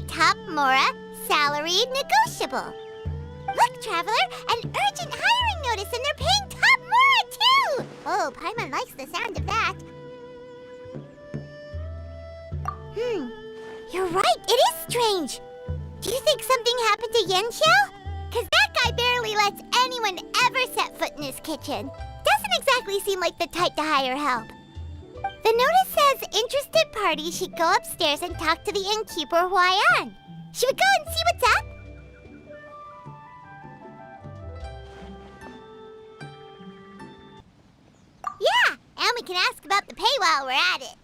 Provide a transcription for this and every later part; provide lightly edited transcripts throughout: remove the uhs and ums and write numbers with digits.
top Mora, salary negotiable. Look, Traveler, an urgent hiring notice and they're paying top Mora too! Oh, Paimon likes the sound of that. You're right, it is strange. Do you think something happened to Yanxiao? Cause that guy barely lets anyone ever set foot in his kitchen. Doesn't exactly seem like the type to hire help. The notice says interested parties should go upstairs and talk to the innkeeper Huayan. Should we go and see what's up? Yeah, and we can ask about the pay while we're at it.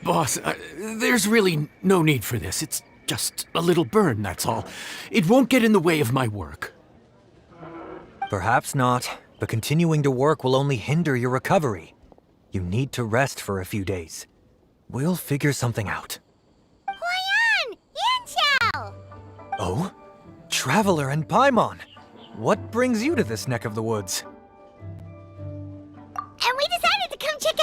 Boss, there's really no need for this. It's just a little burn, that's all. It won't get in the way of my work. Perhaps not, but continuing to work will only hinder your recovery. You need to rest for a few days. We'll figure something out. Huayan! Yanxiao! Oh? Traveler and Paimon! What brings you to this neck of the woods? And we decided to come check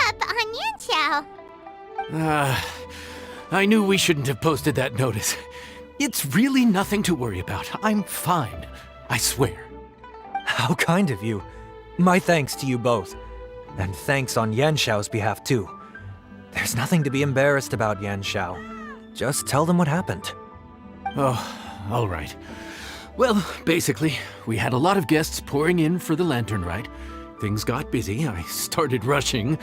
up on Yanxiao. I knew we shouldn't have posted that notice. It's really nothing to worry about. I'm fine. I swear. How kind of you. My thanks to you both. And thanks on Yanxiao's behalf, too. There's nothing to be embarrassed about, Yanxiao. Just tell them what happened. Oh, all right. Well, basically, we had a lot of guests pouring in for the lantern ride. Things got busy, I started rushing,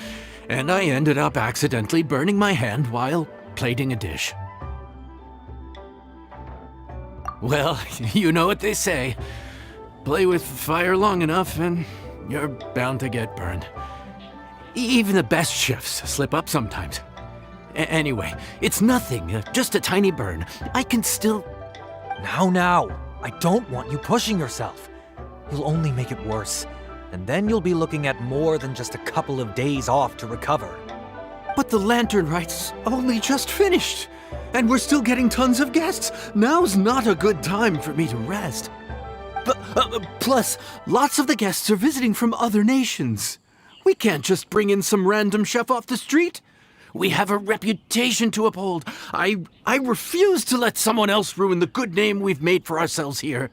and I ended up accidentally burning my hand while plating a dish. Well, you know what they say. Play with fire long enough and you're bound to get burned. Even the best chefs slip up sometimes. Anyway, it's nothing, just a tiny burn. I can still... Now, I don't want you pushing yourself. You'll only make it worse. And then you'll be looking at more than just a couple of days off to recover. But the lantern ride's only just finished. And we're still getting tons of guests. Now's not a good time for me to rest. But, plus, lots of the guests are visiting from other nations. We can't just bring in some random chef off the street. We have a reputation to uphold. I refuse to let someone else ruin the good name we've made for ourselves here.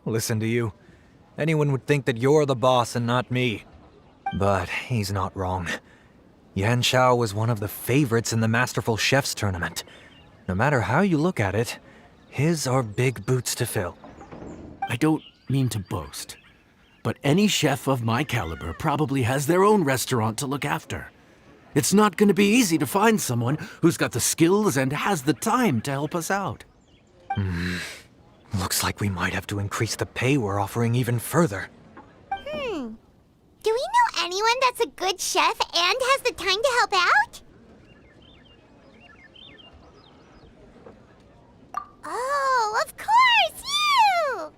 Listen to you. Anyone would think that you're the boss and not me. But he's not wrong. Yanxiao was one of the favorites in the Masterful Chefs tournament. No matter how you look at it, his are big boots to fill. I don't mean to boast, but any chef of my caliber probably has their own restaurant to look after. It's not going to be easy to find someone who's got the skills and has the time to help us out. Looks like we might have to increase the pay we're offering even further. Do we know anyone that's a good chef and has the time to help out? Oh, of course, you!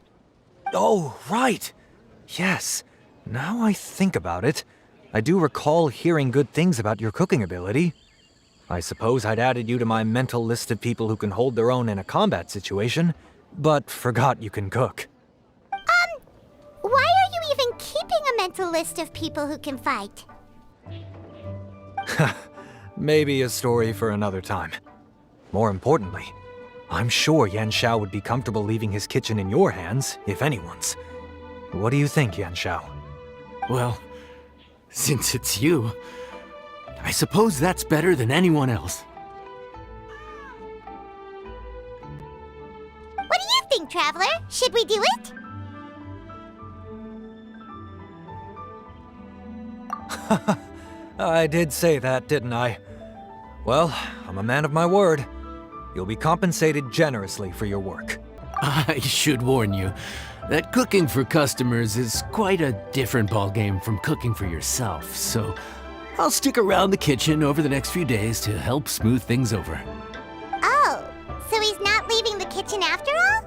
Oh, right. Yes. Now I think about it, I do recall hearing good things about your cooking ability. I suppose I'd added you to my mental list of people who can hold their own in a combat situation, but forgot you can cook. Why are you even keeping a mental list of people who can fight? Maybe a story for another time. More importantly, I'm sure Yanxiao would be comfortable leaving his kitchen in your hands, if anyone's. What do you think, Yanxiao? Well, since it's you, I suppose that's better than anyone else. What do you think, Traveler? Should we do it? I did say that, didn't I? Well, I'm a man of my word. You'll be compensated generously for your work. I should warn you that cooking for customers is quite a different ballgame from cooking for yourself, so I'll stick around the kitchen over the next few days to help smooth things over. Oh, so he's not leaving the kitchen after all?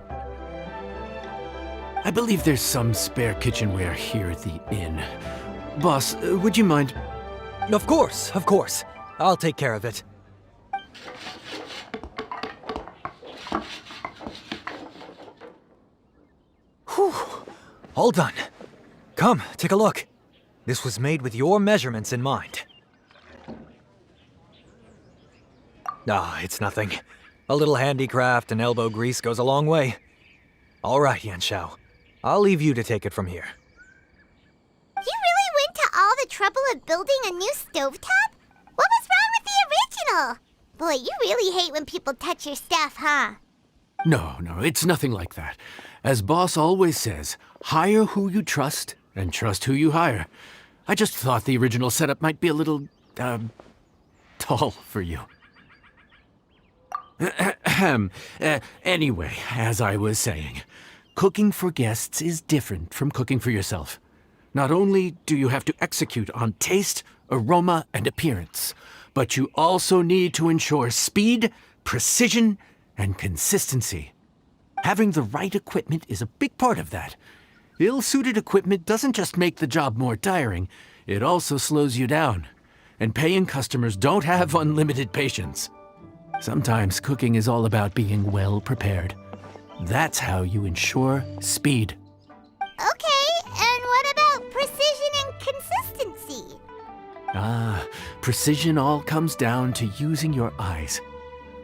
I believe there's some spare kitchenware here at the inn. Boss, would you mind? Of course, of course. I'll take care of it. Whew. All done. Come, take a look. This was made with your measurements in mind. Ah, it's nothing. A little handicraft and elbow grease goes a long way. All right, Yanxiao. I'll leave you to take it from here. You really went to all the trouble of building a new stovetop? What was wrong with the original? Boy, you really hate when people touch your stuff, huh? No, it's nothing like that. As Boss always says, hire who you trust and trust who you hire. I just thought the original setup might be a little, tall for you. Anyway, as I was saying, cooking for guests is different from cooking for yourself. Not only do you have to execute on taste, aroma, and appearance, but you also need to ensure speed, precision, and consistency. Having the right equipment is a big part of that. Ill-suited equipment doesn't just make the job more tiring, it also slows you down. And paying customers don't have unlimited patience. Sometimes cooking is all about being well prepared. That's how you ensure speed. Okay, and what about precision and consistency? Precision all comes down to using your eyes.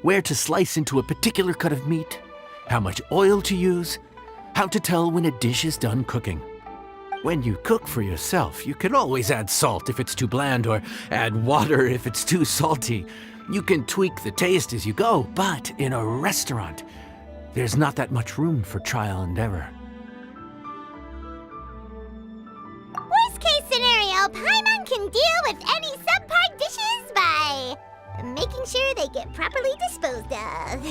Where to slice into a particular cut of meat, how much oil to use, how to tell when a dish is done cooking. When you cook for yourself, you can always add salt if it's too bland or add water if it's too salty. You can tweak the taste as you go, but in a restaurant, there's not that much room for trial and error. Worst case scenario, Paimon can deal with any subpar dishes by making sure they get properly disposed of.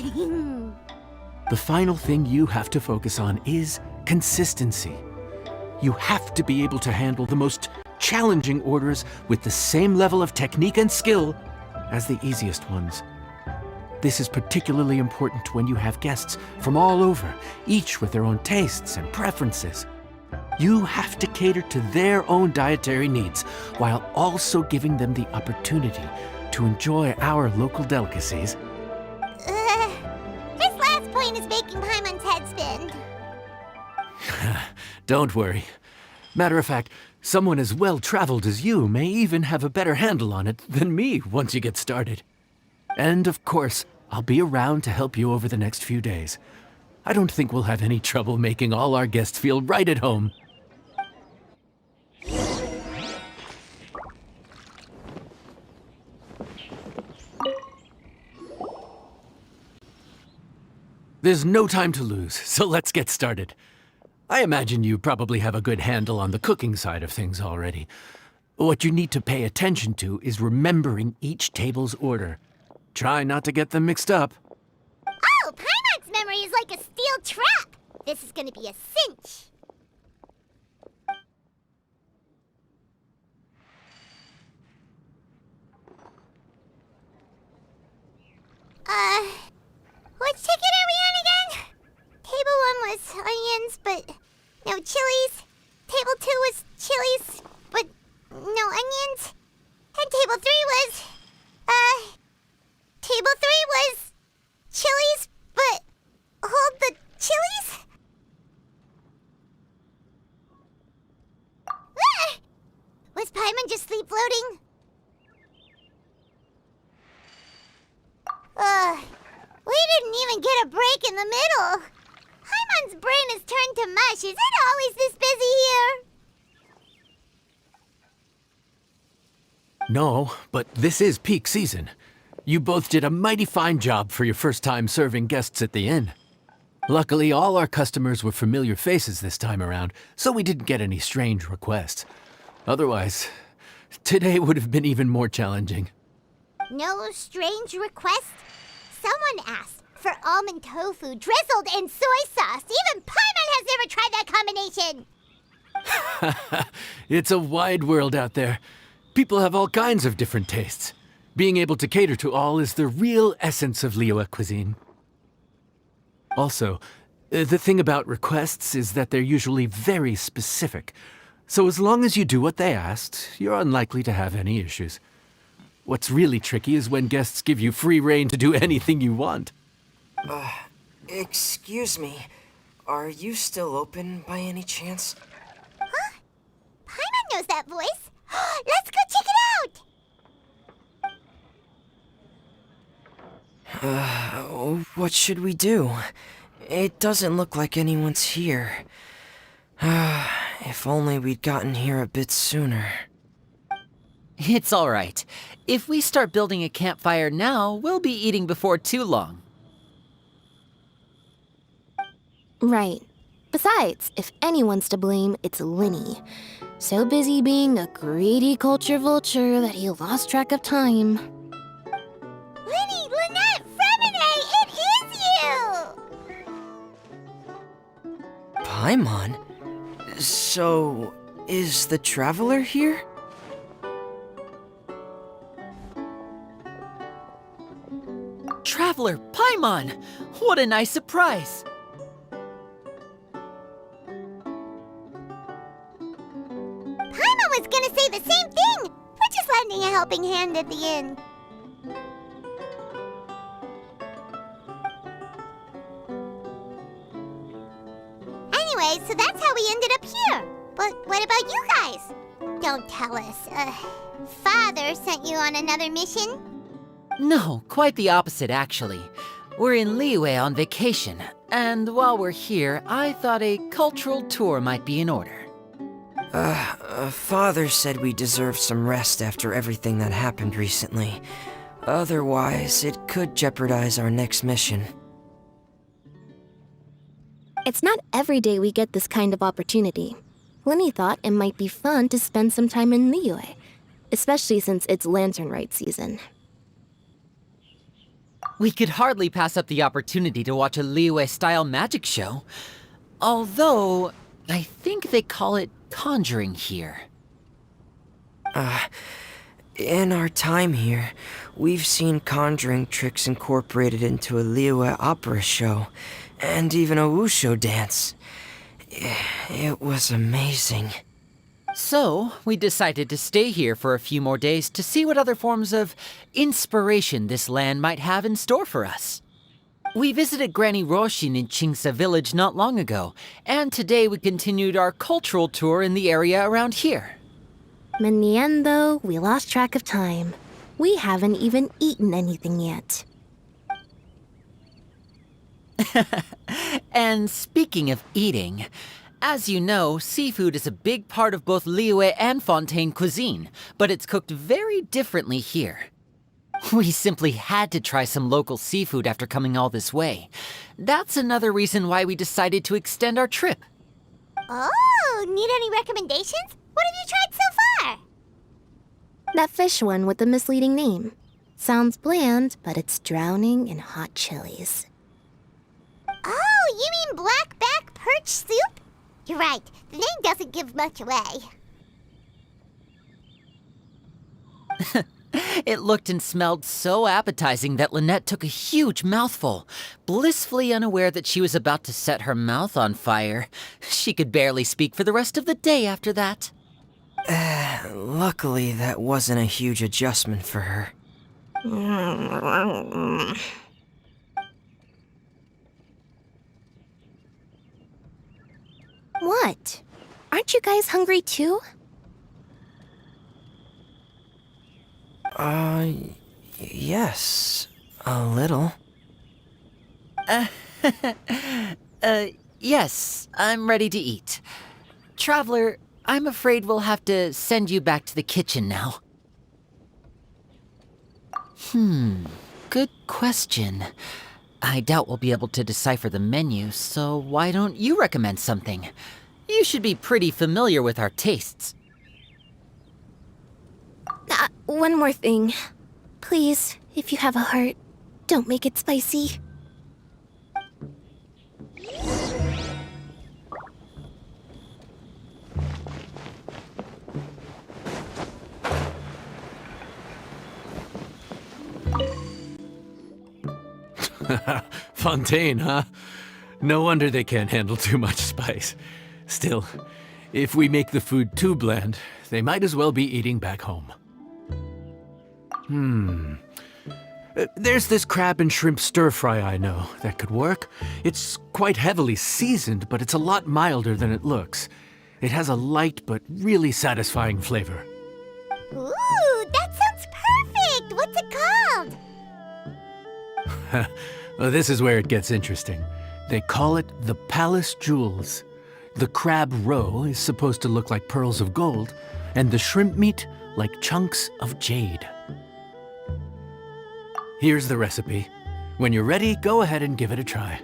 The final thing you have to focus on is consistency. You have to be able to handle the most challenging orders with the same level of technique and skill as the easiest ones. This is particularly important when you have guests from all over, each with their own tastes and preferences. You have to cater to their own dietary needs while also giving them the opportunity to enjoy our local delicacies. This last point is making Paimon's head spin. Don't worry. Matter of fact, someone as well-traveled as you may even have a better handle on it than me once you get started. And of course, I'll be around to help you over the next few days. I don't think we'll have any trouble making all our guests feel right at home. There's no time to lose, so let's get started. I imagine you probably have a good handle on the cooking side of things already. What you need to pay attention to is remembering each table's order. Try not to get them mixed up. Oh, Paimon's memory is like a steel trap. This is gonna be a cinch. Which ticket are we on again? Table 1 was onions, but no chilies. Table 2 was chilies, but no onions. And table 3 was, table 3 was chilies, but hold the chilies? Ah! Was Paimon just sleep floating? We didn't even get a break in the middle. Paimon's brain has turned to mush. Is it always this busy here? No, but this is peak season. You both did a mighty fine job for your first time serving guests at the inn. Luckily, all our customers were familiar faces this time around, so we didn't get any strange requests. Otherwise, today would have been even more challenging. No strange request? Someone asked for almond tofu drizzled in soy sauce. Even Paimon has never tried that combination. It's a wide world out there. People have all kinds of different tastes. Being able to cater to all is the real essence of Liyue cuisine. Also, the thing about requests is that they're usually very specific. So as long as you do what they asked, you're unlikely to have any issues. What's really tricky is when guests give you free rein to do anything you want. Excuse me. Are you still open by any chance? Paimon knows that voice. Let's go check it out! What should we do? It doesn't look like anyone's here. If only we'd gotten here a bit sooner. It's all right. If we start building a campfire now, we'll be eating before too long. Right. Besides, if anyone's to blame, it's Linny. So busy being a greedy culture vulture that he lost track of time. Linny, Lynette, Fremine, it is you! Paimon? So, is the Traveler here? Traveler, Paimon! What a nice surprise! Paimon was gonna say the same thing! We're just lending a helping hand at the end. Anyway, so that's how we ended up here. But what about you guys? Don't tell us. Father sent you on another mission? No, quite the opposite, actually. We're in Liyue on vacation, and while we're here, I thought a cultural tour might be in order. Father said we deserve some rest after everything that happened recently. Otherwise, it could jeopardize our next mission. It's not every day we get this kind of opportunity. Linny thought it might be fun to spend some time in Liyue, especially since it's Lantern Rite season. We could hardly pass up the opportunity to watch a Liyue-style magic show. Although, I think they call it conjuring here. In our time here, we've seen conjuring tricks incorporated into a Liyue opera show, and even a wushu dance. It was amazing. So, we decided to stay here for a few more days to see what other forms of inspiration this land might have in store for us. We visited Granny Roshin in Chingsa village not long ago, and today we continued our cultural tour in the area around here. In the end, though, we lost track of time. We haven't even eaten anything yet. And speaking of eating, as you know, seafood is a big part of both Liyue and Fontaine cuisine, but it's cooked very differently here. We simply had to try some local seafood after coming all this way. That's another reason why we decided to extend our trip. Oh, need any recommendations? What have you tried so far? That fish one with the misleading name. Sounds bland, but it's drowning in hot chilies. Oh, you mean blackback perch soup? You're right, the name doesn't give much away. It looked and smelled so appetizing that Lynette took a huge mouthful, blissfully unaware that she was about to set her mouth on fire. She could barely speak for the rest of the day after that. Luckily, that wasn't a huge adjustment for her. What? Aren't you guys hungry too? Yes, a little. Yes, I'm ready to eat. Traveler, I'm afraid we'll have to send you back to the kitchen now. Good question. I doubt we'll be able to decipher the menu, so why don't you recommend something? You should be pretty familiar with our tastes. One more thing. Please, if you have a heart, don't make it spicy. Fontaine, huh? No wonder they can't handle too much spice. Still, if we make the food too bland, they might as well be eating back home. There's this crab and shrimp stir-fry I know that could work. It's quite heavily seasoned, but it's a lot milder than it looks. It has a light but really satisfying flavor. Ooh, that sounds perfect! What's it called? Well, this is where it gets interesting. They call it the Palace Jewels. The crab roe is supposed to look like pearls of gold, and the shrimp meat like chunks of jade. Here's the recipe. When you're ready, go ahead and give it a try.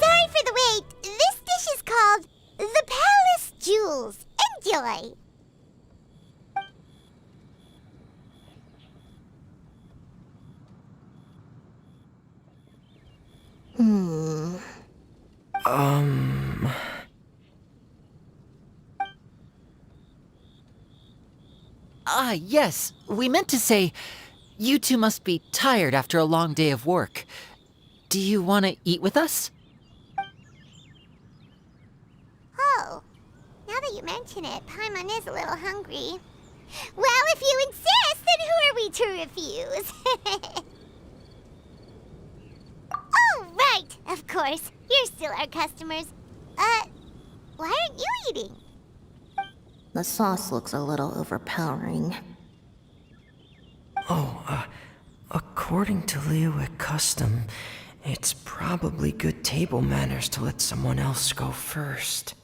Sorry for the wait. This dish is called the Palace Jewels. Enjoy! Ah, yes. We meant to say, you two must be tired after a long day of work. Do you want to eat with us? Oh, now that you mention it, Paimon is a little hungry. Well, if you insist, then who are we to refuse? Oh, right, of course. You're still our customers. Why aren't you eating? The sauce looks a little overpowering. According to Liyue custom, it's probably good table manners to let someone else go first.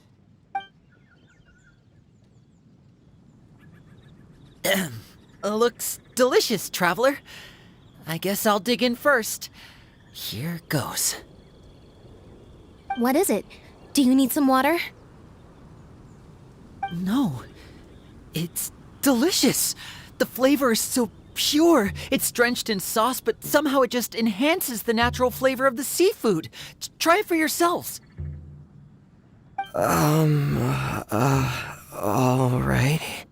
Looks delicious, traveler. I guess I'll dig in first. Here goes. What is it? Do you need some water? No, it's delicious. The flavor is so pure. It's drenched in sauce, but somehow it just enhances the natural flavor of the seafood. Try it for yourselves. All right.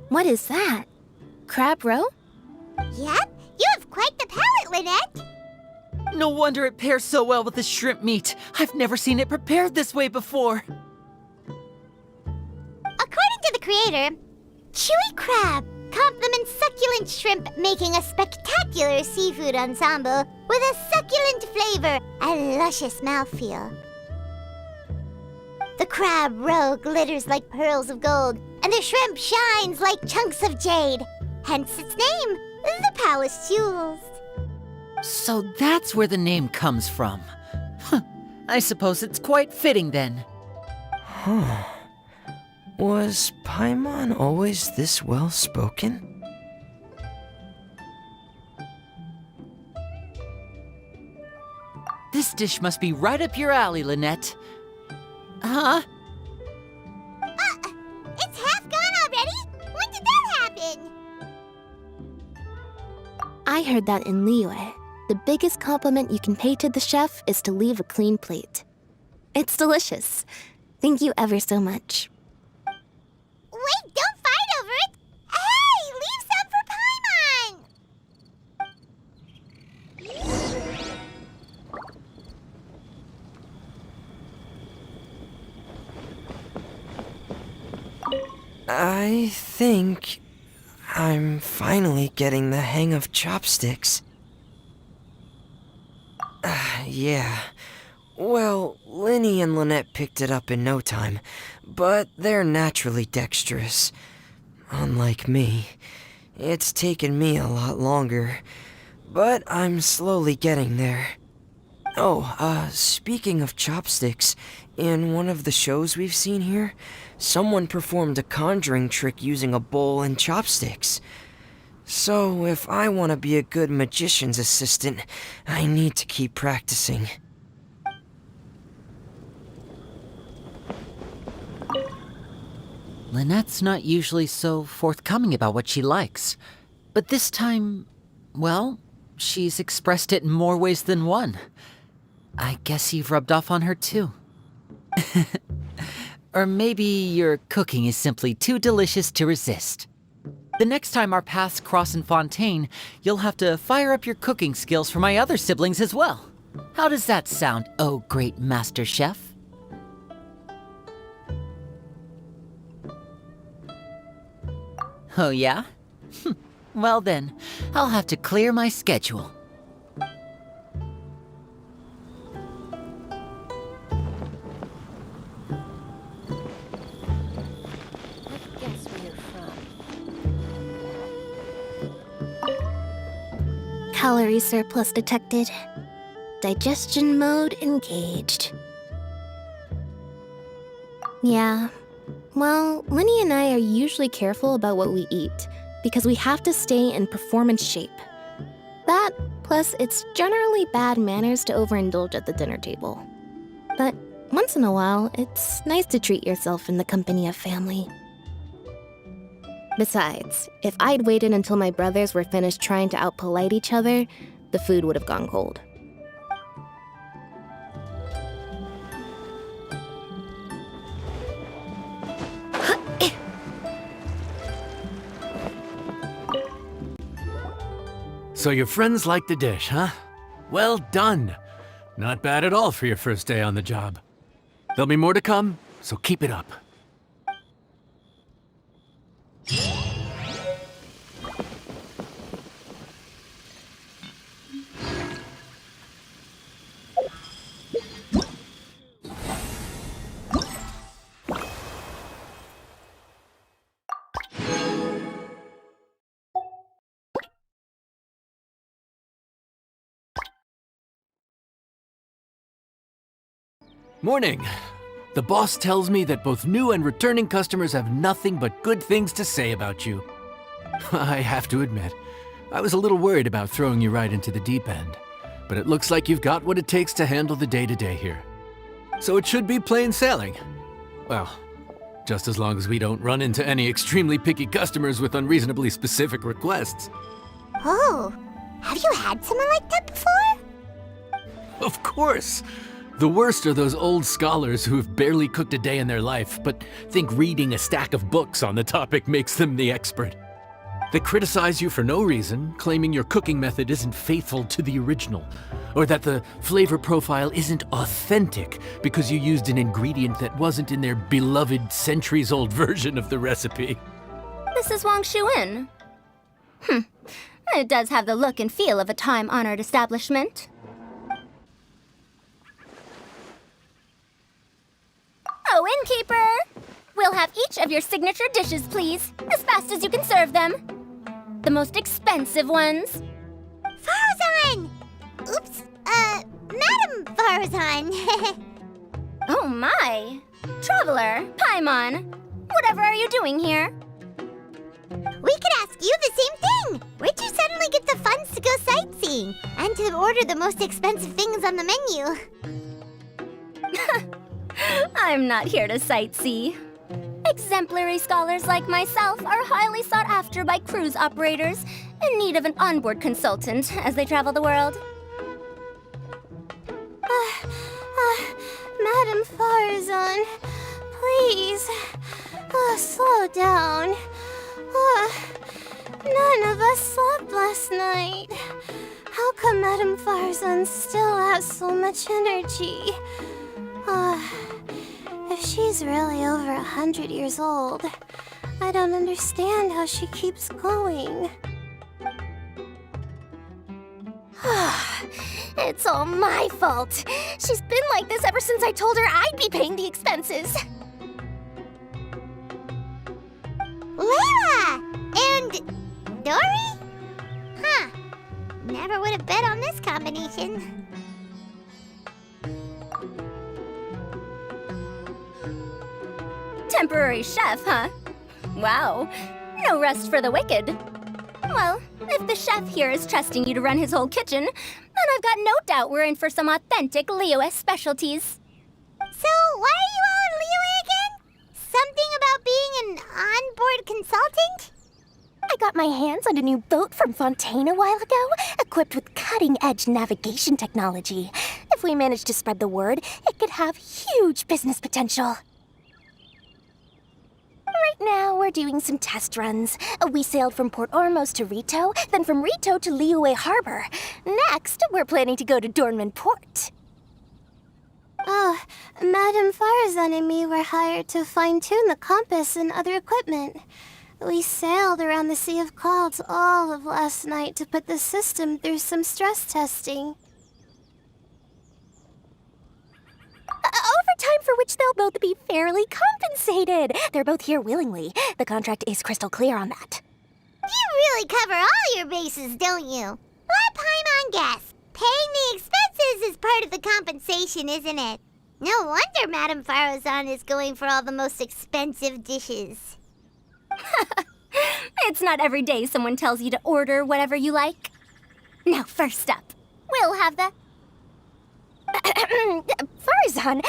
What is that? Crab roe? Yep, you have quite the palate, Lynette. No wonder it pairs so well with the shrimp meat. I've never seen it prepared this way before. According to the creator, chewy crab complements succulent shrimp, making a spectacular seafood ensemble with a succulent flavor and luscious mouthfeel. The crab roe glitters like pearls of gold, and the shrimp shines like chunks of jade. Hence its name, the Palace Jewels. So that's where the name comes from. Huh. I suppose it's quite fitting then. Huh. Was Paimon always this well-spoken? This dish must be right up your alley, Lynette. Huh? It's half gone already? When did that happen? I heard that in Liyue, the biggest compliment you can pay to the chef is to leave a clean plate. It's delicious. Thank you ever so much. Wait, don't fight over it! Hey, leave some for Paimon! I think I'm finally getting the hang of chopsticks. Yeah. Well, Linny and Lynette picked it up in no time, but they're naturally dexterous. Unlike me, it's taken me a lot longer, but I'm slowly getting there. Oh, speaking of chopsticks, in one of the shows we've seen here, someone performed a conjuring trick using a bowl and chopsticks. So, if I want to be a good magician's assistant, I need to keep practicing. Lynette's not usually so forthcoming about what she likes. But this time, well, she's expressed it in more ways than one. I guess you've rubbed off on her too. Or maybe your cooking is simply too delicious to resist. The next time our paths cross in Fontaine, you'll have to fire up your cooking skills for my other siblings as well. How does that sound, oh great master chef? Oh yeah? Well then, I'll have to clear my schedule. Guess where you're from. Calorie surplus detected. Digestion mode engaged. Yeah. Well, Linny and I are usually careful about what we eat because we have to stay in performance shape. That, plus it's generally bad manners to overindulge at the dinner table. But once in a while, it's nice to treat yourself in the company of family. Besides, if I'd waited until my brothers were finished trying to out-polite each other, the food would have gone cold. So your friends like the dish, huh? Well done. Not bad at all for your first day on the job. There'll be more to come, so keep it up. Morning. The boss tells me that both new and returning customers have nothing but good things to say about you. I have to admit, I was a little worried about throwing you right into the deep end, but it looks like you've got what it takes to handle the day-to-day here. So it should be plain sailing. Well, just as long as we don't run into any extremely picky customers with unreasonably specific requests. Oh, have you had someone like that before? Of course! The worst are those old scholars who have barely cooked a day in their life, but think reading a stack of books on the topic makes them the expert. They criticize you for no reason, claiming your cooking method isn't faithful to the original, or that the flavor profile isn't authentic because you used an ingredient that wasn't in their beloved centuries-old version of the recipe. This is Wang Shuin. It does have the look and feel of a time-honored establishment. Oh, innkeeper! We'll have each of your signature dishes, please, as fast as you can serve them. The most expensive ones. Farazan! Oops, Madam Farazan. Oh my! Traveler, Paimon, whatever are you doing here? We could ask you the same thing! Where'd you suddenly get the funds to go sightseeing? And to order the most expensive things on the menu? I'm not here to sightsee. Exemplary scholars like myself are highly sought after by cruise operators in need of an onboard consultant as they travel the world. Madam Farazan, please, slow down. None of us slept last night. How come Madam Farazan still has so much energy? If she's really over 100 years old, I don't understand how she keeps going. It's all my fault. She's been like this ever since I told her I'd be paying the expenses. Layla! And Dory? Huh. Never would have bet on this combination. Temporary chef, huh? Wow. No rest for the wicked. Well, if the chef here is trusting you to run his whole kitchen, then I've got no doubt we're in for some authentic Liyue specialties. So, why are you all in Liyue again? Something about being an onboard consultant? I got my hands on a new boat from Fontaine a while ago, equipped with cutting-edge navigation technology. If we manage to spread the word, it could have huge business potential. Right now, we're doing some test runs. We sailed from Port Ormos to Rito, then from Rito to Liyue Harbor. Next, we're planning to go to Dornman Port. Oh, Madam Farazan and me were hired to fine-tune the compass and other equipment. We sailed around the Sea of Clouds all of last night to put the system through some stress testing. Overtime for which they'll both be fairly compensated. They're both here willingly. The contract is crystal clear on that. You really cover all your bases, don't you? Let Paimon guess. Paying the expenses is part of the compensation, isn't it? No wonder Madam Farazan is going for all the most expensive dishes. It's not every day someone tells you to order whatever you like. Now, first up, we'll have the... Farazan,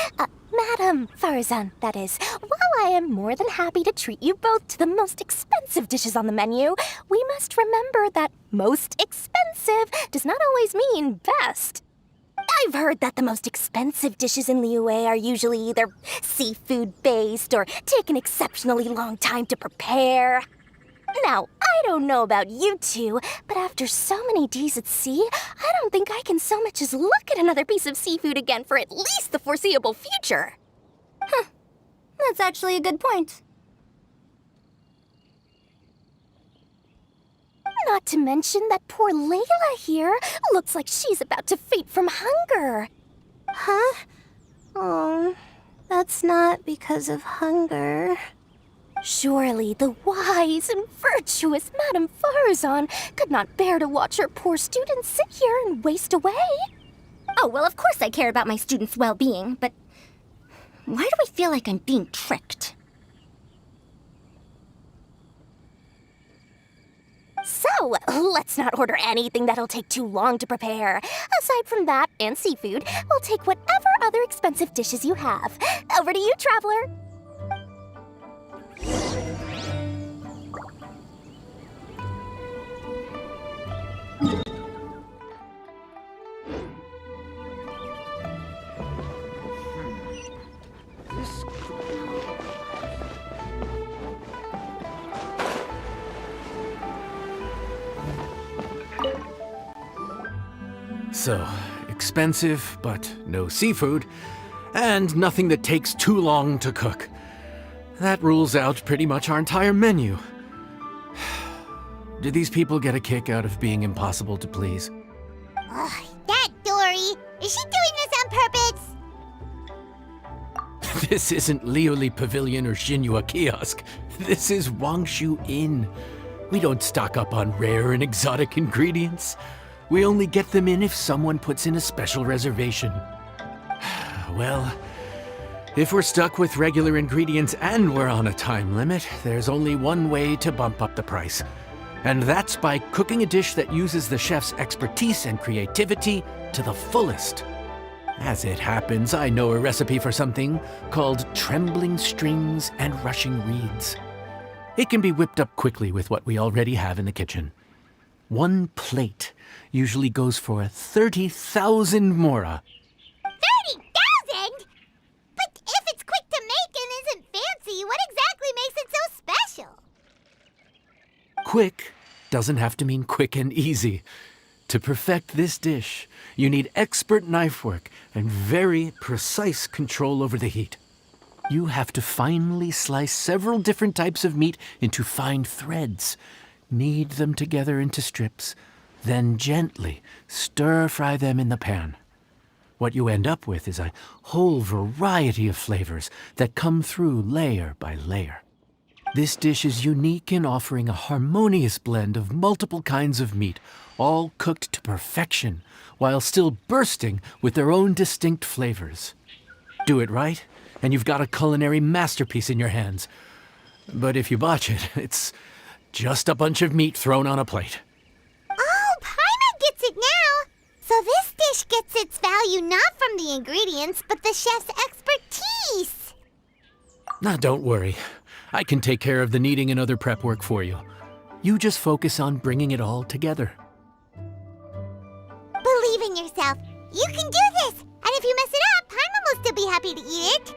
Madam Farazan, that is. While I am more than happy to treat you both to the most expensive dishes on the menu, we must remember that most expensive does not always mean best. I've heard that the most expensive dishes in Liyue are usually either seafood-based or take an exceptionally long time to prepare. Now, I don't know about you two, but after so many days at sea, I don't think I can so much as look at another piece of seafood again for at least the foreseeable future. Huh. That's actually a good point. Not to mention that poor Layla here looks like she's about to faint from hunger. Huh? Oh, that's not because of hunger. Surely the wise and virtuous Madame Farazan could not bear to watch her poor students sit here and waste away. Oh, well, of course I care about my students' well-being, but why do I feel like I'm being tricked? So, let's not order anything that'll take too long to prepare. Aside from that and seafood, we'll take whatever other expensive dishes you have. Over to you, traveler. So, expensive, but no seafood, and nothing that takes too long to cook. That rules out pretty much our entire menu. Do these people get a kick out of being impossible to please? Ugh, that Dory! Is she doing this on purpose? This isn't Liuli Pavilion or Xinhua Kiosk. This is Wangshu Inn. We don't stock up on rare and exotic ingredients. We only get them in if someone puts in a special reservation. Well, if we're stuck with regular ingredients and we're on a time limit, there's only one way to bump up the price. And that's by cooking a dish that uses the chef's expertise and creativity to the fullest. As it happens, I know a recipe for something called trembling strings and rushing reeds. It can be whipped up quickly with what we already have in the kitchen. One plate usually goes for 30,000 mora. 30,000? But if it's quick to make and isn't fancy, what exactly makes it so special? Quick doesn't have to mean quick and easy. To perfect this dish, you need expert knife work and very precise control over the heat. You have to finely slice several different types of meat into fine threads, knead them together into strips, then gently stir-fry them in the pan. What you end up with is a whole variety of flavors that come through layer by layer. This dish is unique in offering a harmonious blend of multiple kinds of meat, all cooked to perfection, while still bursting with their own distinct flavors. Do it right, and you've got a culinary masterpiece in your hands. But if you botch it, it's just a bunch of meat thrown on a plate. Oh, Paimon gets it now! So this dish gets its value not from the ingredients, but the chef's expertise! Now, don't worry. I can take care of the kneading and other prep work for you. You just focus on bringing it all together. Believe in yourself. You can do this! And if you mess it up, Paimon will still be happy to eat it.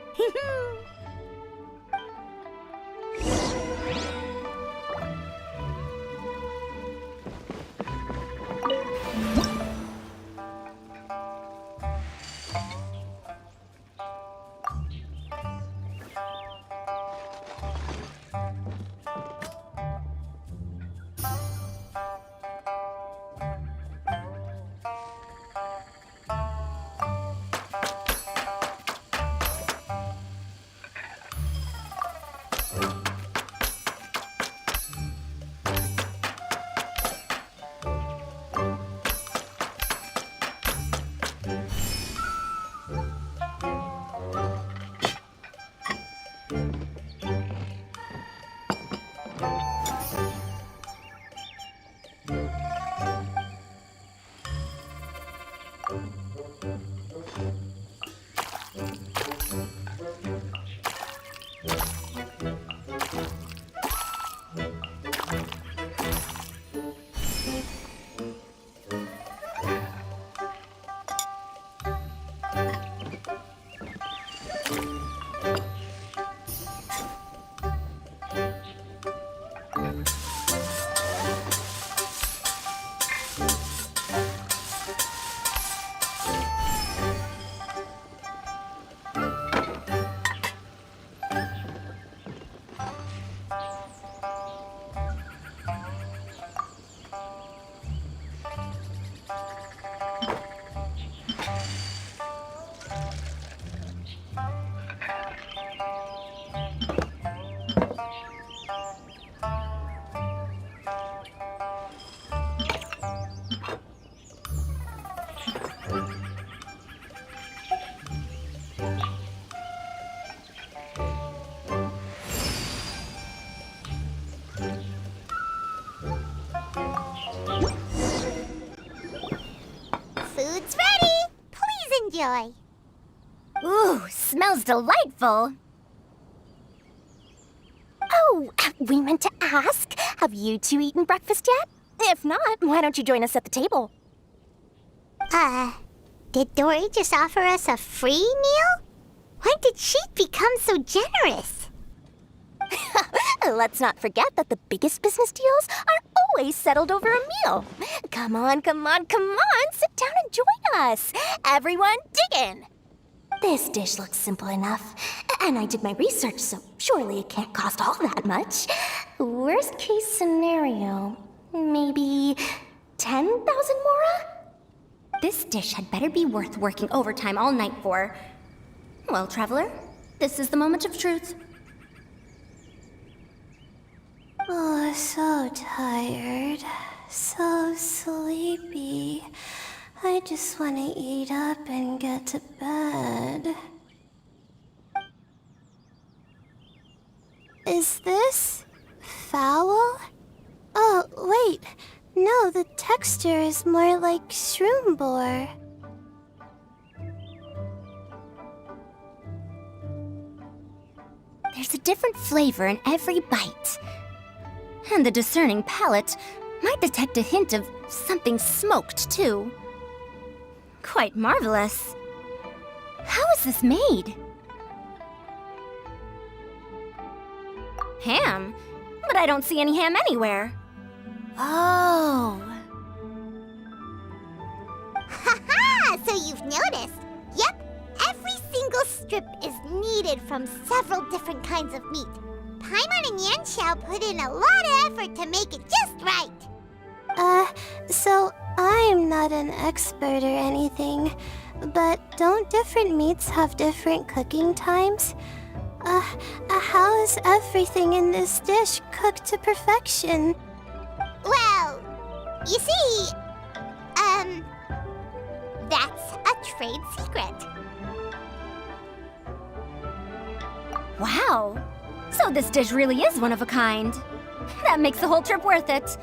Food's ready. Please enjoy. Ooh, smells delightful. Oh, we meant to ask, have you two eaten breakfast yet? If not, why don't you join us at the table? Did Dory just offer us a free meal? When did she become so generous? Let's not forget that the biggest business deals are always settled over a meal. Come on, come on, come on, sit down and join us. Everyone, dig in. This dish looks simple enough, and I did my research, so surely it can't cost all that much. Worst case scenario, Maybe 10,000 mora? This dish had better be worth working overtime all night for. Well, traveler, this is the moment of truth. Oh, so tired. So sleepy. I just want to eat up and get to bed. Is this foul? Oh, wait. No, the texture is more like shroom boar. There's a different flavor in every bite. And the discerning palate might detect a hint of something smoked, too. Quite marvelous. How is this made? Ham? But I don't see any ham anywhere. Oh. Haha! So you've noticed. Yep, every single strip is kneaded from several different kinds of meat. Paimon and Yanxiao put in a lot of effort to make it just right. So I'm not an expert or anything, but don't different meats have different cooking times? How is everything in this dish cooked to perfection? Well, you see, that's a trade secret. Wow. So this dish really is one of a kind. That makes the whole trip worth it.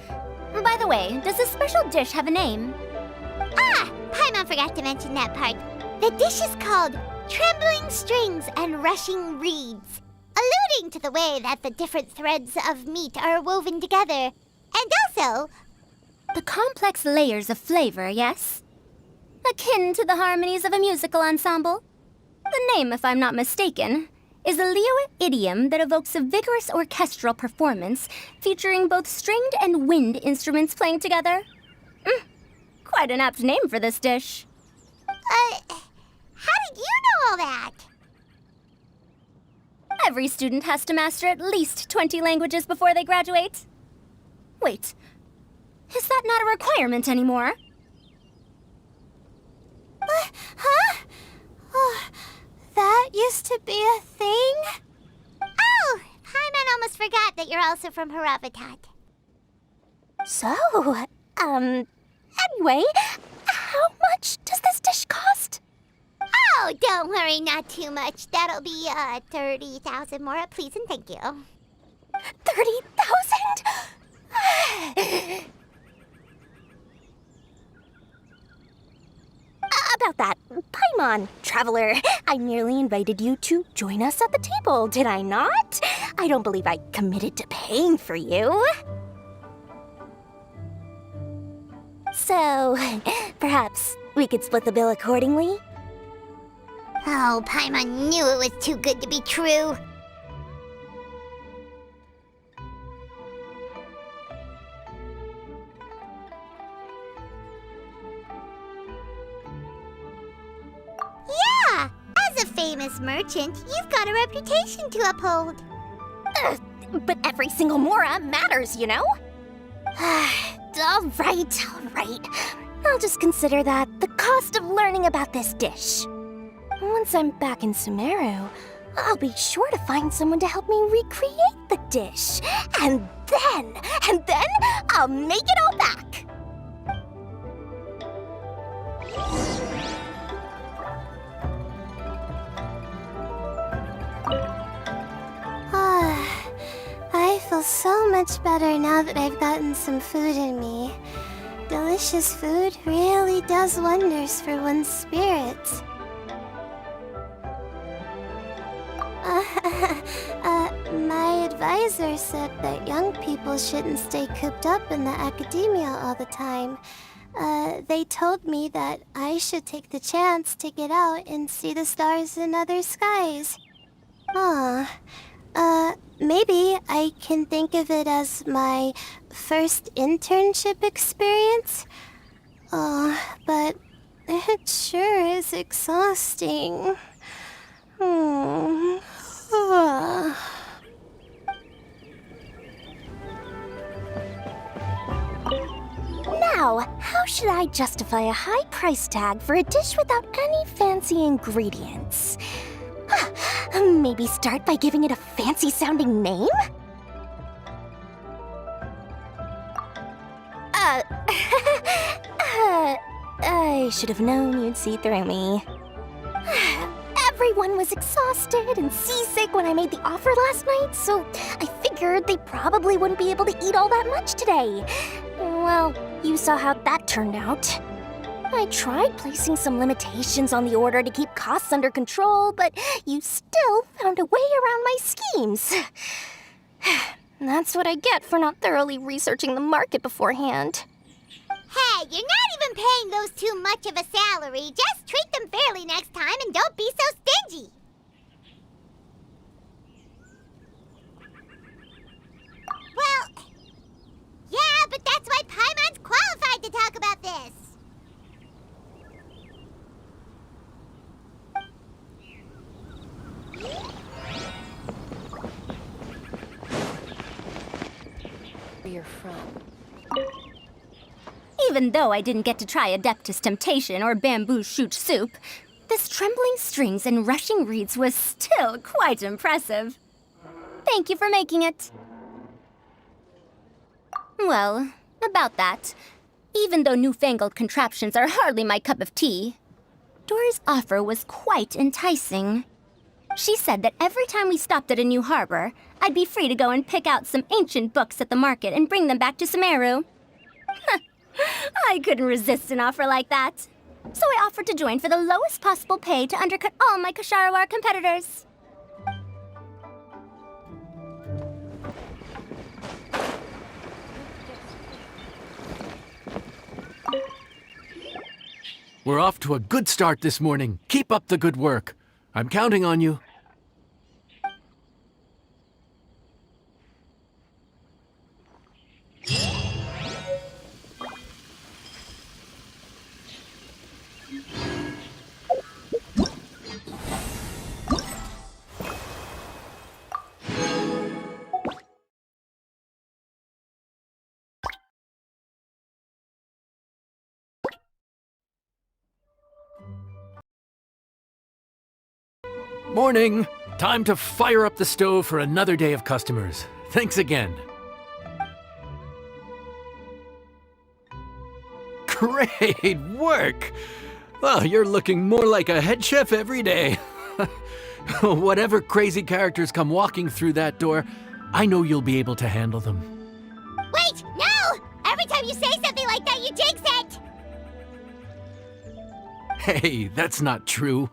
By the way, does this special dish have a name? Ah! Paimon forgot to mention that part. The dish is called Trembling Strings and Rushing Reeds, alluding to the way that the different threads of meat are woven together. And also, The complex layers of flavor, yes? Akin to the harmonies of a musical ensemble? The name, if I'm not mistaken, is a Liyue idiom that evokes a vigorous orchestral performance featuring both stringed and wind instruments playing together. Quite an apt name for this dish. how did you know all that? Every student has to master at least 20 languages before they graduate. Wait, is that not a requirement anymore? Huh? Oh, that used to be a thing? Oh, Paimon almost forgot that you're also from Haravatat. So, anyway, how much does this dish cost? Oh, don't worry, not too much. That'll be, 30,000 more, please and thank you. 30,000? About that, Paimon, traveler, I merely invited you to join us at the table, did I not? I don't believe I committed to paying for you. So, perhaps we could split the bill accordingly? Oh, Paimon knew it was too good to be true. Yeah! As a famous merchant, you've got a reputation to uphold. But every single mora matters, you know? All right. I'll just consider that the cost of learning about this dish. Once I'm back in Sumeru, I'll be sure to find someone to help me recreate the dish. And then I'll make it all back. I feel so much better now that I've gotten some food in me. Delicious food really does wonders for one's spirits. My advisor said that young people shouldn't stay cooped up in the academia all the time. They told me that I should take the chance to get out and see the stars in other skies. Maybe I can think of it as my first internship experience. But it sure is exhausting. should I justify a high price tag for a dish without any fancy ingredients? Maybe start by giving it a fancy-sounding name? I should have known you'd see through me. Everyone was exhausted and seasick when I made the offer last night, so I figured they probably wouldn't be able to eat all that much today. Well, you saw how that turned out. I tried placing some limitations on the order to keep costs under control, but you still found a way around my schemes. That's what I get for not thoroughly researching the market beforehand. Hey, you're not even paying those too much of a salary. Just treat them fairly next time and don't be so stingy. Well, yeah, but that's why Paimon's qualified to talk about this. Where you're from. Even though I didn't get to try Adeptus Temptation or Bamboo Shoot Soup, this trembling strings and rushing reeds was still quite impressive. Thank you for making it. Well, about that, even though newfangled contraptions are hardly my cup of tea, Dory's offer was quite enticing. She said that every time we stopped at a new harbor, I'd be free to go and pick out some ancient books at the market and bring them back to Sumeru. I couldn't resist an offer like that. So I offered to join for the lowest possible pay to undercut all my Kasharawar competitors. We're off to a good start this morning. Keep up the good work. I'm counting on you. Morning! Time to fire up the stove for another day of customers. Thanks again. Great work! Well, you're looking more like a head chef every day. Whatever crazy characters come walking through that door, I know you'll be able to handle them. Wait, no! Every time you say something like that, you jinx it! Hey, that's not true.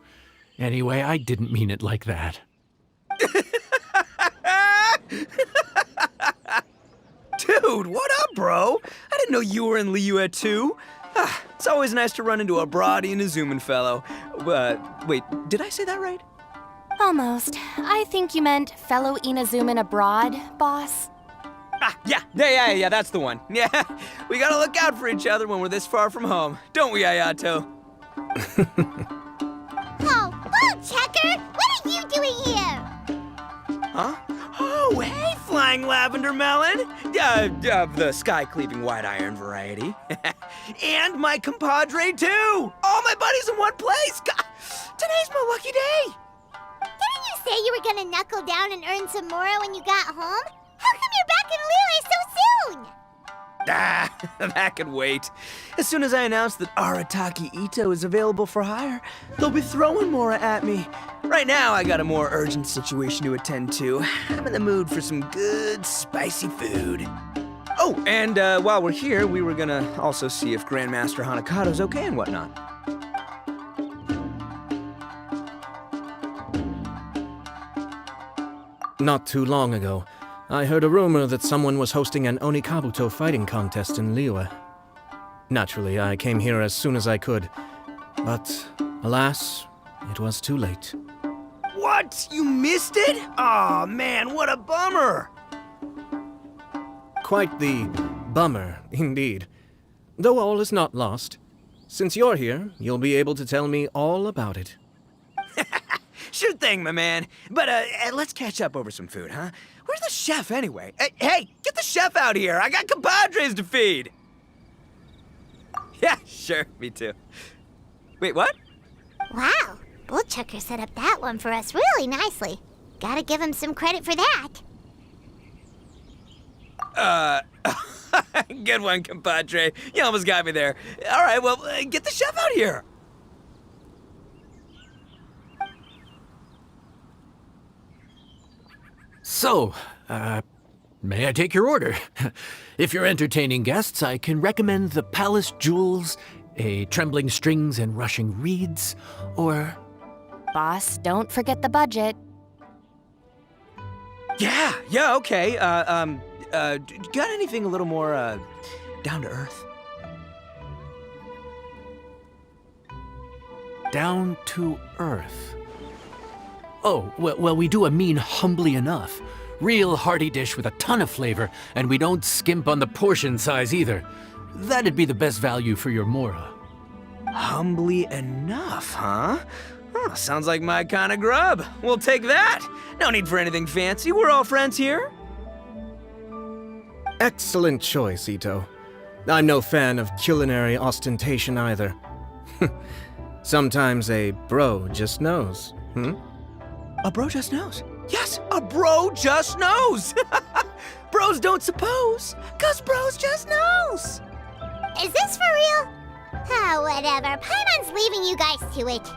Anyway, I didn't mean it like that. Dude, what up, bro? I didn't know you were in Liyue too. It's always nice to run into a Brody and a Zoomin fellow. Wait, did I say that right? Almost. I think you meant fellow Inazuman abroad, boss. Yeah, that's the one. Yeah, we gotta look out for each other when we're this far from home, don't we, Ayato? Oh, Blue Checker! What are you doing here? Huh? Oh, hey, Flying Lavender Melon! Of the sky-cleaving white iron variety. And my compadre, too! All my buddies in one place! God, today's my lucky day! Didn't you say you were gonna knuckle down and earn some more when you got home? How come you're back in Liyue so soon? That could wait. As soon as I announce that Arataki Ito is available for hire, they'll be throwing Mora at me. Right now, I got a more urgent situation to attend to. I'm in the mood for some good, spicy food. Oh, and while we're here, we were gonna also see if Grandmaster Hanakado's okay and whatnot. Not too long ago, I heard a rumor that someone was hosting an Onikabuto fighting contest in Liyue. Naturally, I came here as soon as I could, but alas, it was too late. What? You missed it? Aw, man, what a bummer! Quite the bummer, indeed. Though all is not lost. Since you're here, you'll be able to tell me all about it. Sure thing, my man. But let's catch up over some food, huh? Where's the chef, anyway? Hey, get the chef out here! I got compadres to feed! Yeah, sure, me too. Wait, what? Wow, Bullchucker set up that one for us really nicely. Gotta give him some credit for that. Good one, compadre. You almost got me there. All right, well, get the chef out here. So, may I take your order? If you're entertaining guests, I can recommend the Palace Jewels, a Trembling Strings and Rushing Reeds, or... Boss, don't forget the budget. Yeah, okay. Got anything a little more, down to earth? Down to earth. Oh, well, we do a mean humbly enough. Real hearty dish with a ton of flavor, and we don't skimp on the portion size either. That'd be the best value for your Mora. Humbly enough, huh? Oh, sounds like my kind of grub. We'll take that. No need for anything fancy. We're all friends here. Excellent choice, Ito. I'm no fan of culinary ostentation either. Sometimes a bro just knows, A bro just knows. Yes, a bro just knows. Bros don't suppose, 'cause bros just knows. Is this for real? Oh, whatever. Paimon's leaving you guys to it.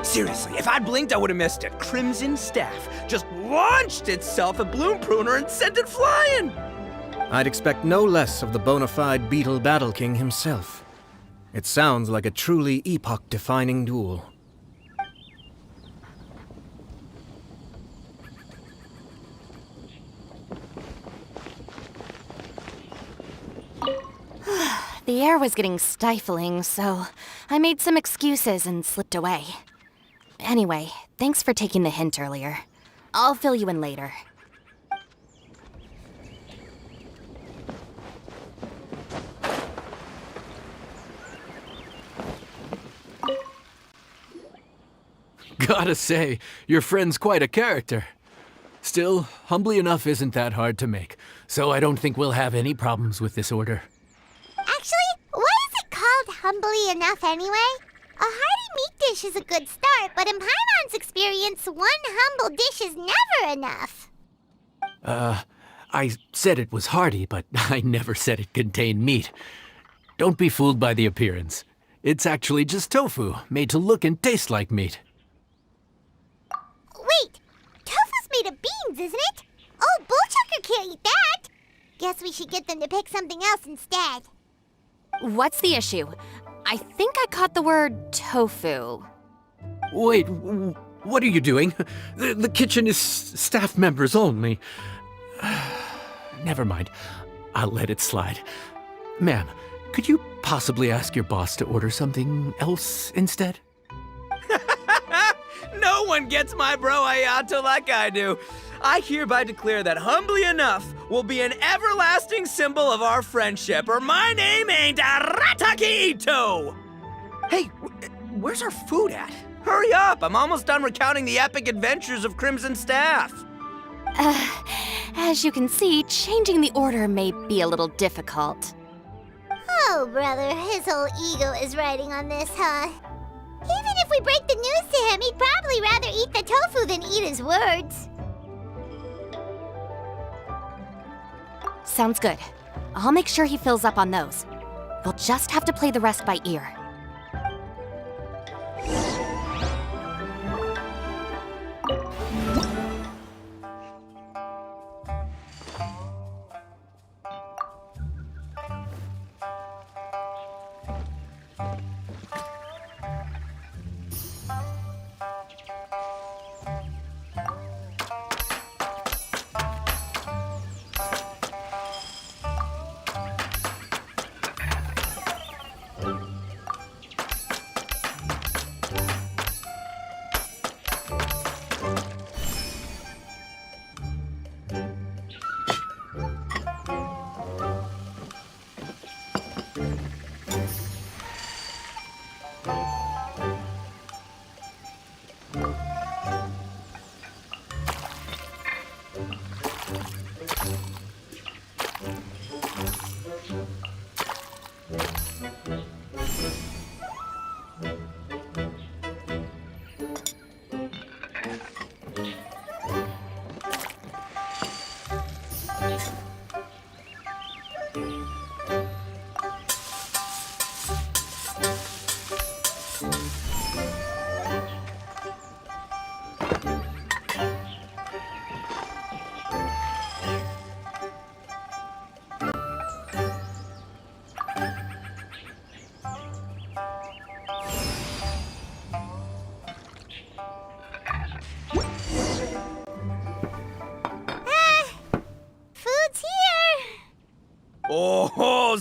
Seriously, if I'd blinked, I would have missed it. Crimson Staff just launched itself at Bloom Pruner and sent it flying. I'd expect no less of the bona fide Beetle Battle King himself. It sounds like a truly epoch-defining duel. The air was getting stifling, so I made some excuses and slipped away. Anyway, thanks for taking the hint earlier. I'll fill you in later. Gotta say, your friend's quite a character. Still, humbly enough isn't that hard to make, so I don't think we'll have any problems with this order. Actually, why is it called humbly enough anyway? A hearty meat dish is a good start, but in Paimon's experience, one humble dish is never enough. I said it was hearty, but I never said it contained meat. Don't be fooled by the appearance. It's actually just tofu, made to look and taste like meat. Wait, tofu's made of beans, isn't it? Oh, Bullchucker can't eat that. Guess we should get them to pick something else instead. What's the issue? I think I caught the word tofu. Wait, what are you doing? The kitchen is staff members only. Never mind. I'll let it slide. Ma'am, could you possibly ask your boss to order something else instead? No one gets my bro Ayato like I do. I hereby declare that humbly enough will be an everlasting symbol of our friendship, or my name ain't Arataki Ito! Hey, where's our food at? Hurry up, I'm almost done recounting the epic adventures of Crimson Staff. As you can see, changing the order may be a little difficult. Oh, brother, his whole ego is riding on this, huh? Even if we break the news to him, he'd probably rather eat the tofu than eat his words. Sounds good. I'll make sure he fills up on those. We'll just have to play the rest by ear.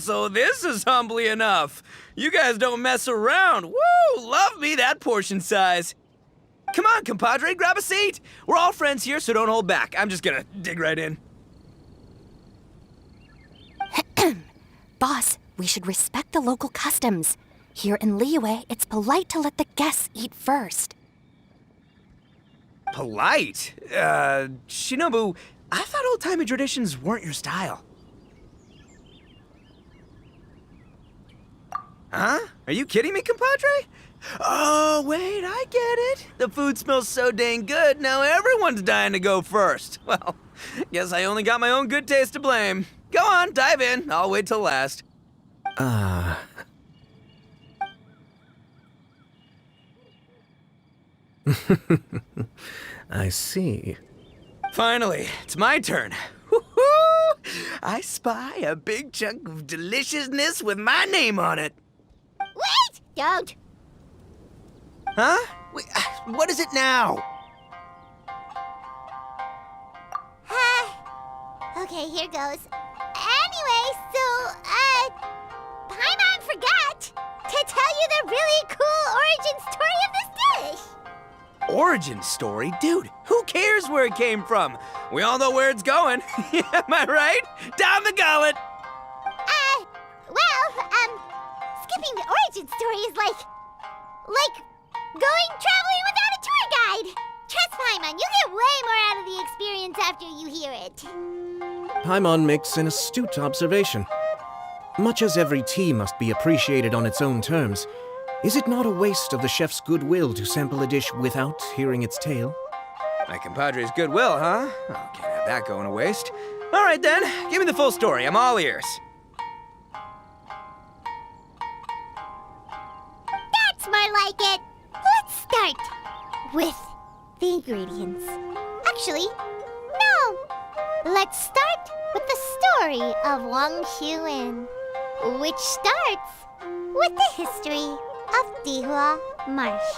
So this is humbly enough. You guys don't mess around. Woo! Love me that portion size. Come on, compadre, grab a seat. We're all friends here, so don't hold back. I'm just gonna dig right in. Boss, we should respect the local customs. Here in Liyue, it's polite to let the guests eat first. Polite? Shinobu, I thought old-timey traditions weren't your style. Huh? Are you kidding me, compadre? Oh, wait, I get it. The food smells so dang good, now everyone's dying to go first. Well, guess I only got my own good taste to blame. Go on, dive in. I'll wait till last. I see. Finally, it's my turn. Woo-hoo! I spy a big chunk of deliciousness with my name on it. Wait! Don't. Huh? Wait, what is it now? Okay, here goes. Anyway, so, Paimon forgot to tell you the really cool origin story of this dish. Origin story? Dude, who cares where it came from? We all know where it's going. Am I right? Down the gullet! Skipping the origin story is like going traveling without a tour guide. Trust Paimon, you get way more out of the experience after you hear it. Paimon makes an astute observation. Much as every tea must be appreciated on its own terms, is it not a waste of the chef's goodwill to sample a dish without hearing its tale? My compadre's goodwill, huh? Oh, can't have that going to waste. All right then, give me the full story. I'm all ears. That's more like it. Let's start with the ingredients. Actually, no. Let's start with the story of Wang Xuan, which starts with the history of Dihua Marsh.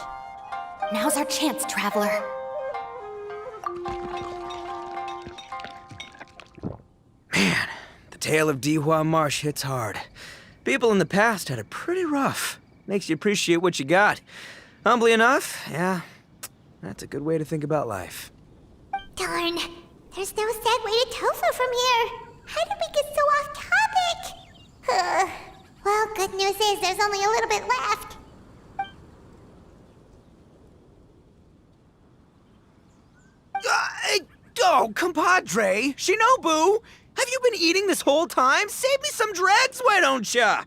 Now's our chance, traveler. Man, the tale of Dihua Marsh hits hard. People in the past had it pretty rough. Makes you appreciate what you got. Humbly enough, yeah, that's a good way to think about life. Darn, there's no sad way to tofu from here. How did we get so off topic? Well, good news is there's only a little bit left. Oh, compadre, Shinobu, have you been eating this whole time? Save me some dregs, why don't ya?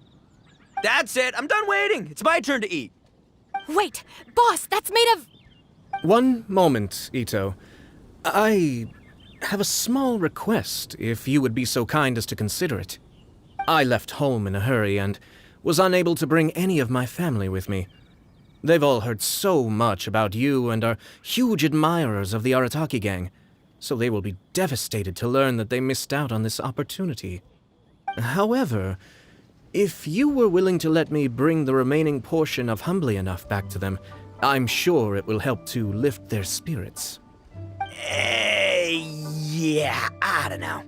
That's it, I'm done waiting. It's my turn to eat. Wait, boss, that's made of... One moment, Ito. I have a small request, if you would be so kind as to consider it. I left home in a hurry and was unable to bring any of my family with me. They've all heard so much about you and are huge admirers of the Arataki gang, so they will be devastated to learn that they missed out on this opportunity. However, if you were willing to let me bring the remaining portion of Humbly Enough back to them, I'm sure it will help to lift their spirits. Yeah, I don't know.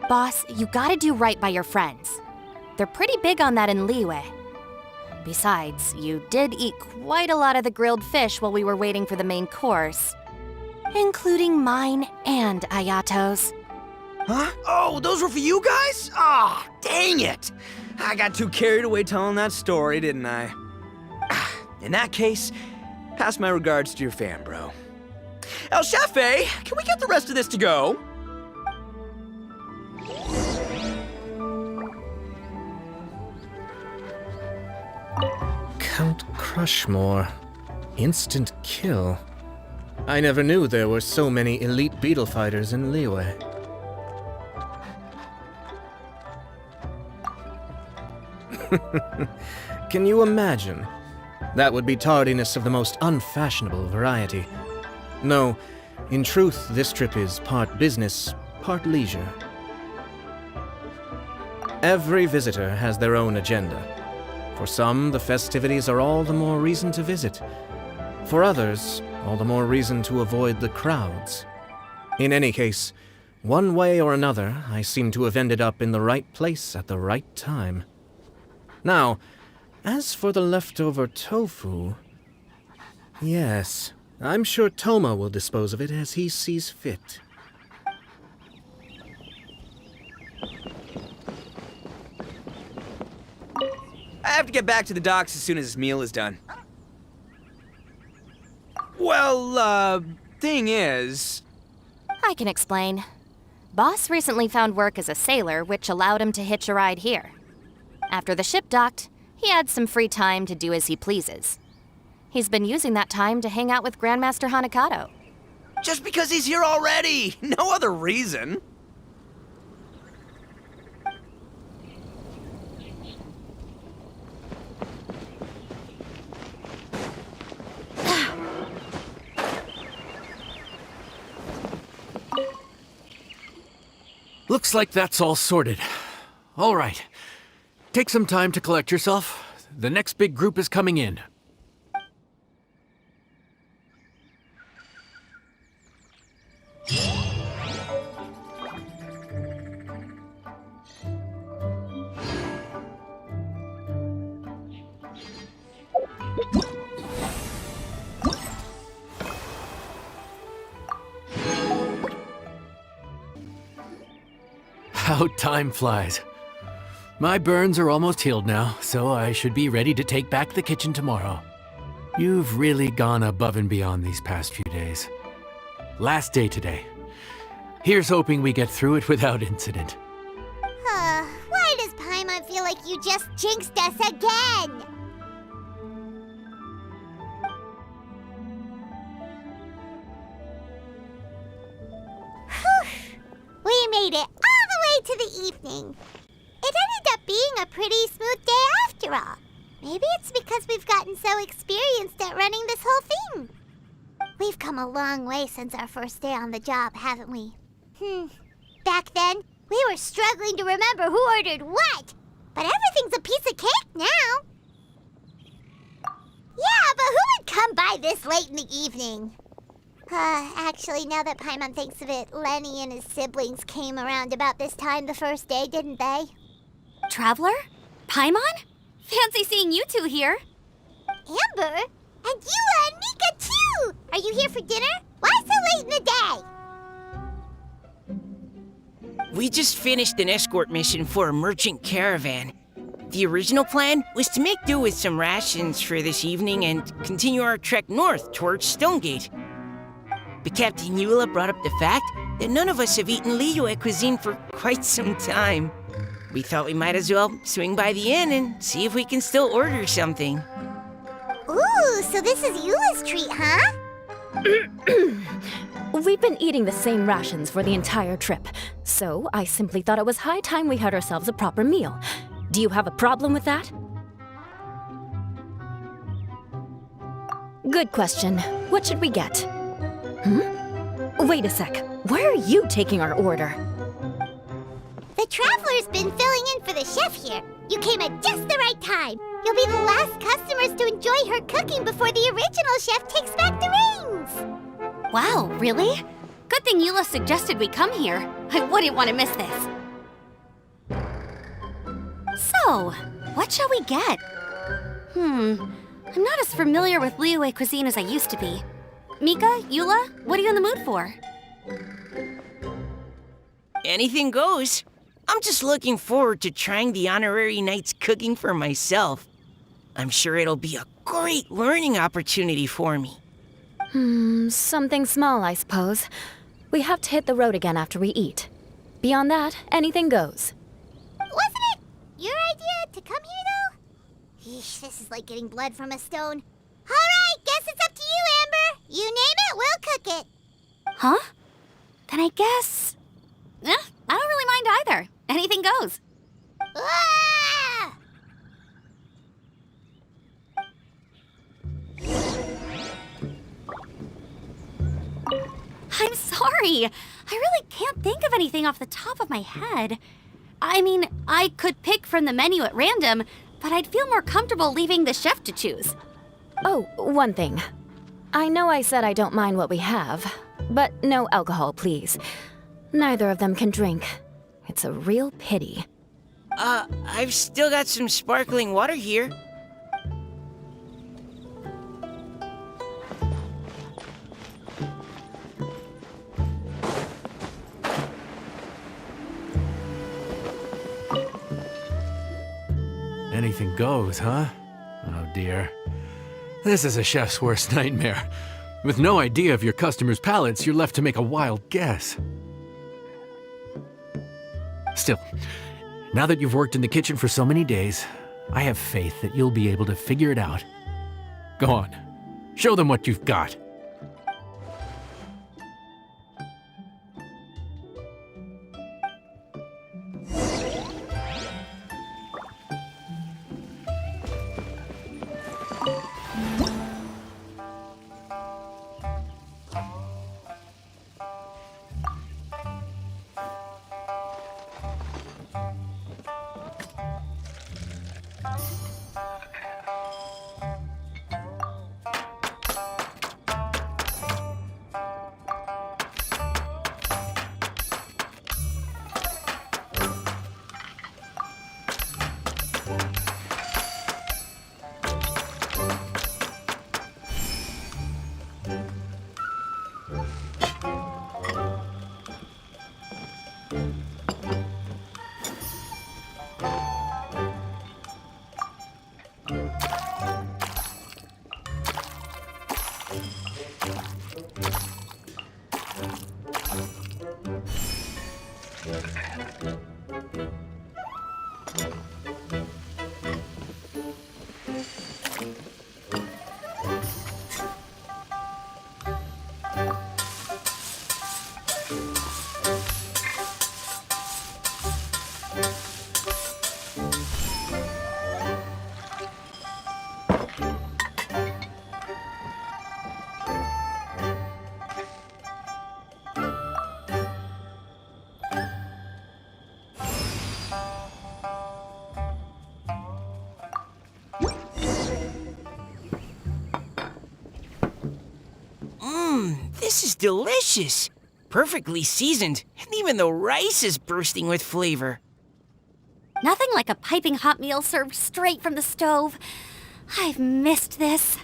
Boss, you gotta do right by your friends. They're pretty big on that in Liyue. Besides, you did eat quite a lot of the grilled fish while we were waiting for the main course. Including mine and Ayato's. Huh? Oh, those were for you guys? Ah, dang it! I got too carried away telling that story, didn't I? In that case, pass my regards to your fan, bro. El Chefe, can we get the rest of this to go? Count Crushmore. Instant kill. I never knew there were so many elite beetle fighters in Liyue. Can you imagine? That would be tardiness of the most unfashionable variety. No, in truth, this trip is part business, part leisure. Every visitor has their own agenda. For some, the festivities are all the more reason to visit. For others, all the more reason to avoid the crowds. In any case, One way or another, I seem to have ended up in the right place at the right time. Now, as for the leftover tofu... Yes, I'm sure Toma will dispose of it as he sees fit. I have to get back to the docks as soon as this meal is done. Well, thing is... I can explain. Boss recently found work as a sailor, which allowed him to hitch a ride here. After the ship docked, he had some free time to do as he pleases. He's been using that time to hang out with Grandmaster Hanakato. Just because he's here already! No other reason! Looks like that's all sorted. All right. Take some time to collect yourself. The next big group is coming in. How time flies. My burns are almost healed now, so I should be ready to take back the kitchen tomorrow. You've really gone above and beyond these past few days. Last day today. Here's hoping we get through it without incident. Why does Paimon feel like you just jinxed us again? We made it all the way to the evening. It ended up being a pretty smooth day after all. Maybe it's because we've gotten so experienced at running this whole thing. We've come a long way since our first day on the job, haven't we? Back then, we were struggling to remember who ordered what. But everything's a piece of cake now. Yeah, but who would come by this late in the evening? Actually, now that Paimon thinks of it, Lenny and his siblings came around about this time the first day, didn't they? Traveler? Paimon? Fancy seeing you two here. Amber? And Eula and Mika, too! Are you here for dinner? Why so late in the day? We just finished an escort mission for a merchant caravan. The original plan was to make do with some rations for this evening and continue our trek north towards Stonegate. But Captain Eula brought up the fact that none of us have eaten Liyue cuisine for quite some time. We thought we might as well swing by the inn and see if we can still order something. Ooh, so this is Eula's treat, huh? We've been eating the same rations for the entire trip, so I simply thought it was high time we had ourselves a proper meal. Do you have a problem with that? Good question. What should we get? Wait a sec. Why are you taking our order? The Traveler's been filling in for the chef here. You came at just the right time. You'll be the last customers to enjoy her cooking before the original chef takes back the reins. Wow, really? Good thing Eula suggested we come here. I wouldn't want to miss this. So, what shall we get? I'm not as familiar with Liyue cuisine as I used to be. Mika, Eula, what are you in the mood for? Anything goes. I'm just looking forward to trying the honorary knight's cooking for myself. I'm sure it'll be a great learning opportunity for me. Something small, I suppose. We have to hit the road again after we eat. Beyond that, anything goes. Wasn't it your idea to come here, though? Yeesh, this is like getting blood from a stone. All right, guess it's up to you, Amber. You name it, we'll cook it. Huh? Then I guess... I don't really mind either. Anything goes. Ah! I'm sorry. I really can't think of anything off the top of my head. I mean, I could pick from the menu at random, but I'd feel more comfortable leaving the chef to choose. Oh, one thing. I know I said I don't mind what we have, but no alcohol, please. Neither of them can drink. It's a real pity. I've still got some sparkling water here. Anything goes, huh? Oh dear. This is a chef's worst nightmare. With no idea of your customers' palates, you're left to make a wild guess. Still, now that you've worked in the kitchen for so many days, I have faith that you'll be able to figure it out. Go on, show them what you've got. This is delicious. Perfectly seasoned, and even the rice is bursting with flavor. Nothing like a piping hot meal served straight from the stove. I've missed this.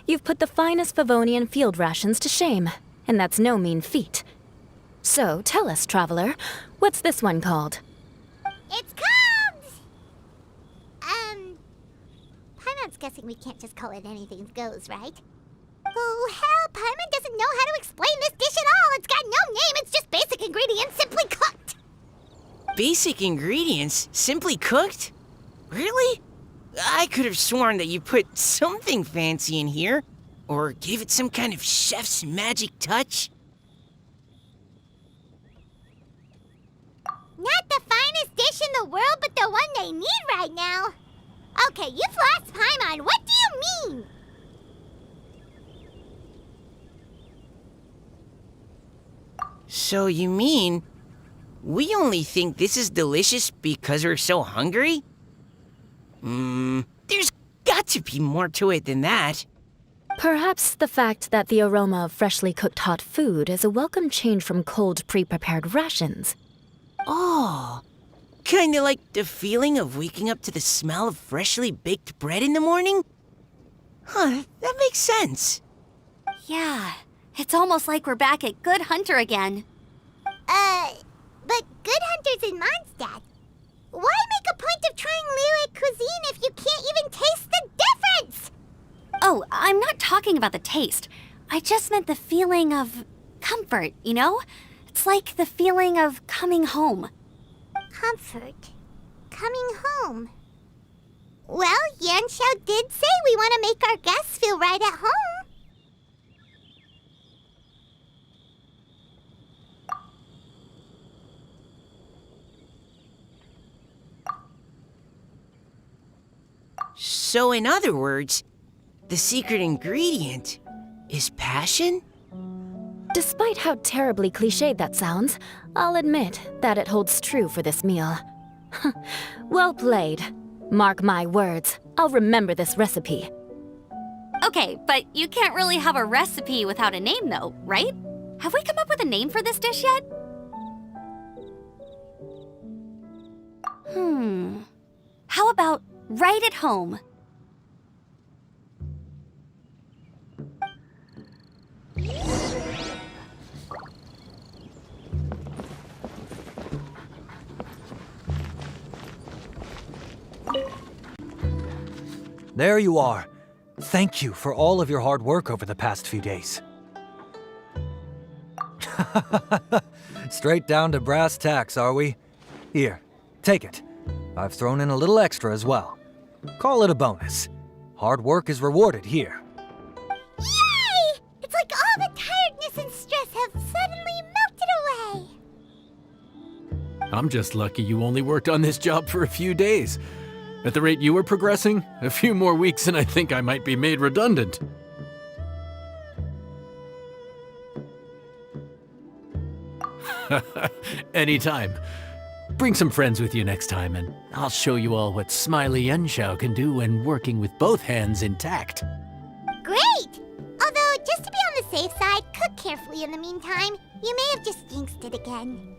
You've put the finest Favonian field rations to shame, and that's no mean feat. So tell us, traveler, what's this one called? It's called... Paimon's guessing we can't just call it anything goes, right? Oh, hell, Paimon doesn't know how to explain this dish at all. It's got no name, it's just basic ingredients simply cooked. Basic ingredients? Simply cooked? Really? I could have sworn that you put something fancy in here, or gave it some kind of chef's magic touch. Not the finest dish in the world, but the one they need right now. Okay, you've lost Paimon. What do you mean? So you mean we only think this is delicious because we're so hungry? There's got to be more to it than that. Perhaps the fact that the aroma of freshly cooked hot food is a welcome change from cold, pre-prepared rations. Oh, kinda like the feeling of waking up to the smell of freshly baked bread in the morning? Huh, that makes sense. Yeah, it's almost like we're back at Good Hunter again. But Good Hunter's in Mondstadt. Why make a point of trying Liyue cuisine if you can't even taste the difference? Oh, I'm not talking about the taste. I just meant the feeling of comfort, you know? It's like the feeling of coming home. Comfort. Coming home. Well, Yanxiao did say we want to make our guests feel right at home. So in other words, the secret ingredient is passion? Despite how terribly cliched that sounds, I'll admit that it holds true for this meal. Well played. Mark my words, I'll remember this recipe. Okay, but you can't really have a recipe without a name though, right? Have we come up with a name for this dish yet? How about right at home? There you are. Thank you for all of your hard work over the past few days. Straight down to brass tacks, are we? Here, take it. I've thrown in a little extra as well. Call it a bonus. Hard work is rewarded here. Yay! It's like all the tiredness and stress have suddenly melted away. I'm just lucky you only worked on this job for a few days. At the rate you were progressing, a few more weeks and I think I might be made redundant. Anytime. Bring some friends with you next time, and I'll show you all what Smiley Yenshao can do when working with both hands intact. Great! Although, just to be on the safe side, cook carefully in the meantime. You may have just jinxed it again.